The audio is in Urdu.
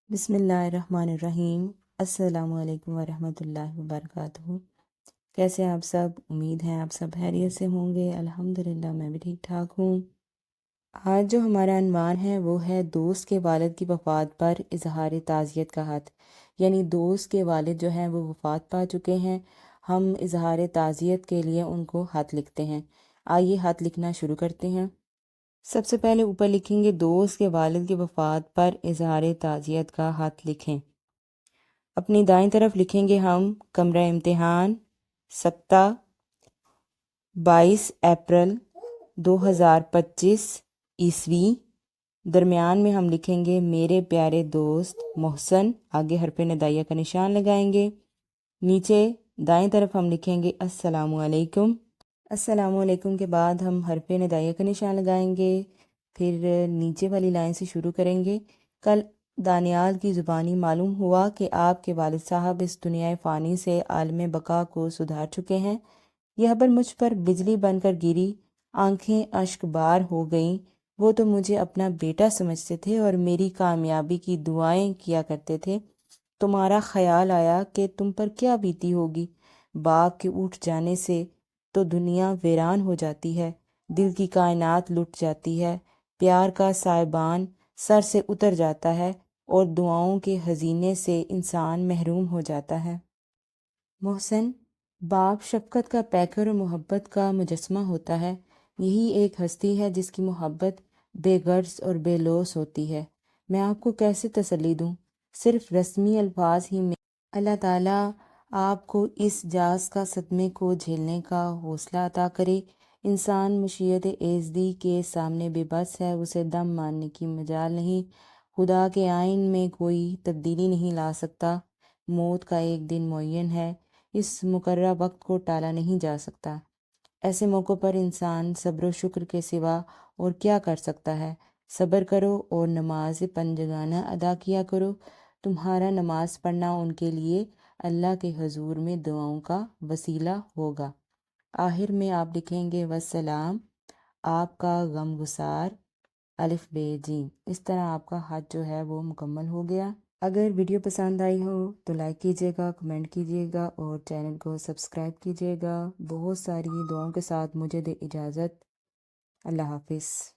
بسم اللہ الرحمن الرحیم۔ السلام علیکم ورحمۃ اللہ وبرکاتہ۔ کیسے ہیں آپ سب؟ امید ہے آپ سب خیریت سے ہوں گے۔ الحمدللہ میں بھی ٹھیک ٹھاک ہوں۔ آج جو ہمارا عنوان ہے وہ ہے دوست کے والد کی وفات پر اظہار تعزیت کا خط، یعنی دوست کے والد جو ہیں وہ وفات پا چکے ہیں، ہم اظہار تعزیت کے لیے ان کو خط لکھتے ہیں۔ آئیے خط لکھنا شروع کرتے ہیں۔ سب سے پہلے اوپر لکھیں گے دوست کے والد کی وفات پر اظہار تعزیت کا خط لکھیں۔ اپنی دائیں طرف لکھیں گے ہم کمرہ امتحان سکتہ 22 اپریل 2025 عیسوی۔ درمیان میں ہم لکھیں گے میرے پیارے دوست محسن، آگے حرف ندائیہ کا نشان لگائیں گے۔ نیچے دائیں طرف ہم لکھیں گے السلام علیکم۔ السلام علیکم کے بعد ہم حرف ندائیہ کا نشان لگائیں گے، پھر نیچے والی لائن سے شروع کریں گے۔ کل دانیال کی زبانی معلوم ہوا کہ آپ کے والد صاحب اس دنیا فانی سے عالم بقا کو سدھار چکے ہیں۔ یہ خبر مجھ پر بجلی بن کر گری، آنکھیں اشک بار ہو گئیں۔ وہ تو مجھے اپنا بیٹا سمجھتے تھے اور میری کامیابی کی دعائیں کیا کرتے تھے۔ تمہارا خیال آیا کہ تم پر کیا بیتی ہوگی۔ باپ کے اٹھ جانے سے تو دنیا ویران ہو جاتی ہے، دل کی کائنات لٹ جاتی ہے، پیار کا سائبان سر سے اتر جاتا ہے اور دعاؤں کے خزینے سے انسان محروم ہو جاتا ہے۔ محسن، باپ شفقت کا پیکر اور محبت کا مجسمہ ہوتا ہے۔ یہی ایک ہستی ہے جس کی محبت بے غرض اور بے لوث ہوتی ہے۔ میں آپ کو کیسے تسلی دوں؟ صرف رسمی الفاظ ہی میں۔ اللہ تعالیٰ آپ کو اس جاز کا صدمے کو جھیلنے کا حوصلہ عطا کرے۔ انسان مشیت ایزدی کے سامنے بے بس ہے، اسے دم ماننے کی مجال نہیں۔ خدا کے آئین میں کوئی تبدیلی نہیں لا سکتا۔ موت کا ایک دن معین ہے، اس مقررہ وقت کو ٹالا نہیں جا سکتا۔ ایسے موقع پر انسان صبر و شکر کے سوا اور کیا کر سکتا ہے؟ صبر کرو اور نماز پنجگانہ ادا کیا کرو۔ تمہارا نماز پڑھنا ان کے لیے اللہ کے حضور میں دعاؤں کا وسیلہ ہوگا۔ آخر میں آپ لکھیں گے والسلام، آپ کا غم گسار الف بے جیم۔ اس طرح آپ کا خط جو ہے وہ مکمل ہو گیا۔ اگر ویڈیو پسند آئی ہو تو لائک کیجیے گا، کمنٹ کیجیے گا اور چینل کو سبسکرائب کیجیے گا۔ بہت ساری دعاؤں کے ساتھ مجھے دے اجازت۔ اللہ حافظ۔